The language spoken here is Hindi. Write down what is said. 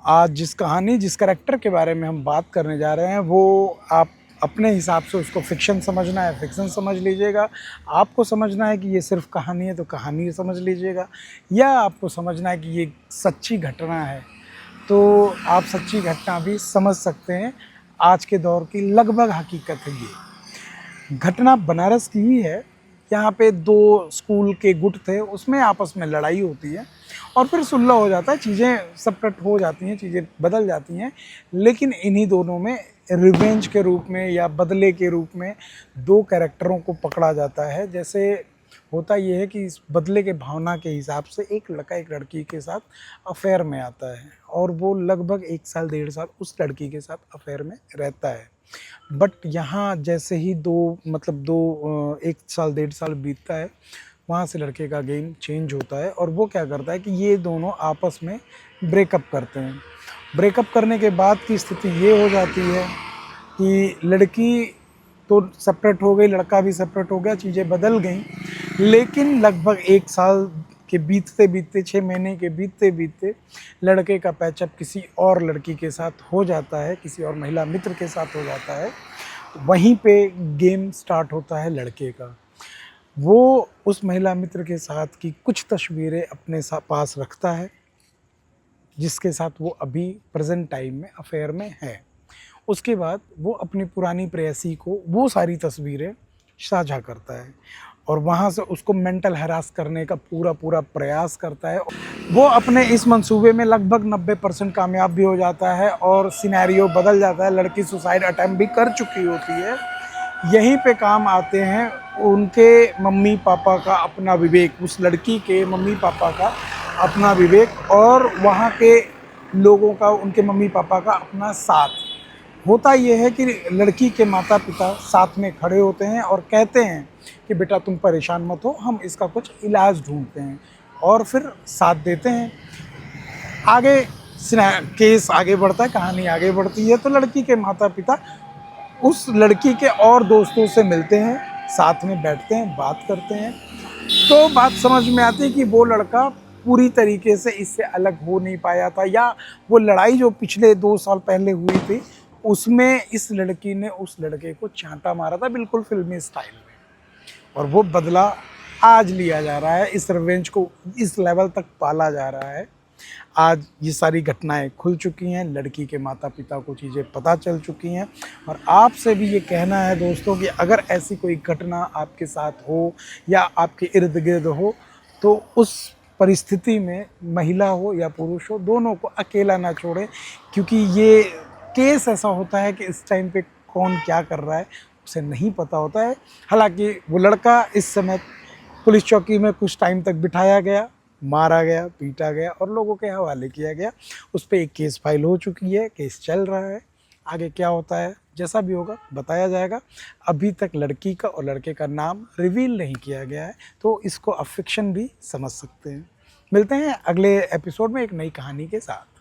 आज जिस कहानी जिस करैक्टर के बारे में हम बात करने जा रहे हैं वो आप अपने हिसाब से उसको फ़िक्शन समझना है फ़िक्शन समझ लीजिएगा, आपको समझना है कि ये सिर्फ कहानी है तो कहानी समझ लीजिएगा, या आपको समझना है कि ये सच्ची घटना है तो आप सच्ची घटना भी समझ सकते हैं। आज के दौर की लगभग हकीकत है ये। घटना बनारस की ही है। यहाँ पे दो स्कूल के गुट थे, उसमें आपस में लड़ाई होती है और फिर सुलह हो जाता है, चीज़ें सेपरेट हो जाती हैं, चीज़ें बदल जाती हैं। लेकिन इन्हीं दोनों में रिवेंज के रूप में या बदले के रूप में दो कैरेक्टरों को पकड़ा जाता है। जैसे होता ये है कि इस बदले के भावना के हिसाब से एक लड़का एक लड़की के साथ अफेयर में आता है और वो लगभग 1 साल 1.5 साल उस लड़की के साथ अफेयर में रहता है। बट यहाँ जैसे ही दो 1 साल 1.5 साल बीतता है, वहाँ से लड़के का गेम चेंज होता है और वो क्या करता है कि ये दोनों आपस में ब्रेकअप करते हैं। ब्रेकअप करने के बाद की स्थिति ये हो जाती है कि लड़की तो सेपरेट हो गई, लड़का भी सेपरेट हो गया, चीज़ें बदल गई। लेकिन लगभग 1 साल के बीतते बीतते 6 महीने के बीतते बीतते लड़के का पैचअप किसी और लड़की के साथ हो जाता है, किसी और महिला मित्र के साथ हो जाता है। वहीं पे गेम स्टार्ट होता है लड़के का। वो उस महिला मित्र के साथ की कुछ तस्वीरें अपने पास रखता है जिसके साथ वो अभी प्रेजेंट टाइम में अफेयर में है। उसके बाद वो अपनी पुरानी प्रेयसी को वो सारी तस्वीरें साझा करता है और वहाँ से उसको मेंटल हैरास करने का पूरा प्रयास करता है। वो अपने इस मंसूबे में लगभग 90% कामयाब भी हो जाता है और सिनेरियो बदल जाता है। लड़की सुसाइड अटेम्प्ट भी कर चुकी होती है। यहीं पे काम आते हैं उनके मम्मी पापा का अपना विवेक, उस लड़की के मम्मी पापा का अपना विवेक और वहाँ के लोगों का, उनके मम्मी पापा का अपना साथ। होता ये है कि लड़की के माता पिता साथ में खड़े होते हैं और कहते हैं कि बेटा तुम परेशान मत हो, हम इसका कुछ इलाज ढूंढते हैं, और फिर साथ देते हैं। आगे केस आगे बढ़ता है, कहानी आगे बढ़ती है तो लड़की के माता पिता उस लड़की के और दोस्तों से मिलते हैं, साथ में बैठते हैं, बात करते हैं। तो बात समझ में आती है कि वो लड़का पूरी तरीके से इससे अलग हो नहीं पाया था, या वो लड़ाई जो पिछले 2 साल पहले हुई थी उसमें इस लड़की ने उस लड़के को चांटा मारा था, बिल्कुल फिल्मी स्टाइल में, और वो बदला आज लिया जा रहा है। इस रिवेंज को इस लेवल तक पाला जा रहा है। आज ये सारी घटनाएं खुल चुकी हैं, लड़की के माता पिता को चीज़ें पता चल चुकी हैं, और आपसे भी ये कहना है दोस्तों कि अगर ऐसी कोई घटना आपके साथ हो या आपके इर्द गिर्द हो तो उस परिस्थिति में महिला हो या पुरुष हो, दोनों को अकेला ना छोड़ें, क्योंकि ये केस ऐसा होता है कि इस टाइम पे कौन क्या कर रहा है उसे नहीं पता होता है। हालांकि वो लड़का इस समय पुलिस चौकी में कुछ टाइम तक बिठाया गया, मारा गया, पीटा गया और लोगों के हवाले किया गया। उस पर एक केस फाइल हो चुकी है, केस चल रहा है। आगे क्या होता है, जैसा भी होगा बताया जाएगा। अभी तक लड़की का और लड़के का नाम रिवील नहीं किया गया है, तो इसको आप फिक्शन भी समझ सकते हैं। मिलते हैं अगले एपिसोड में एक नई कहानी के साथ।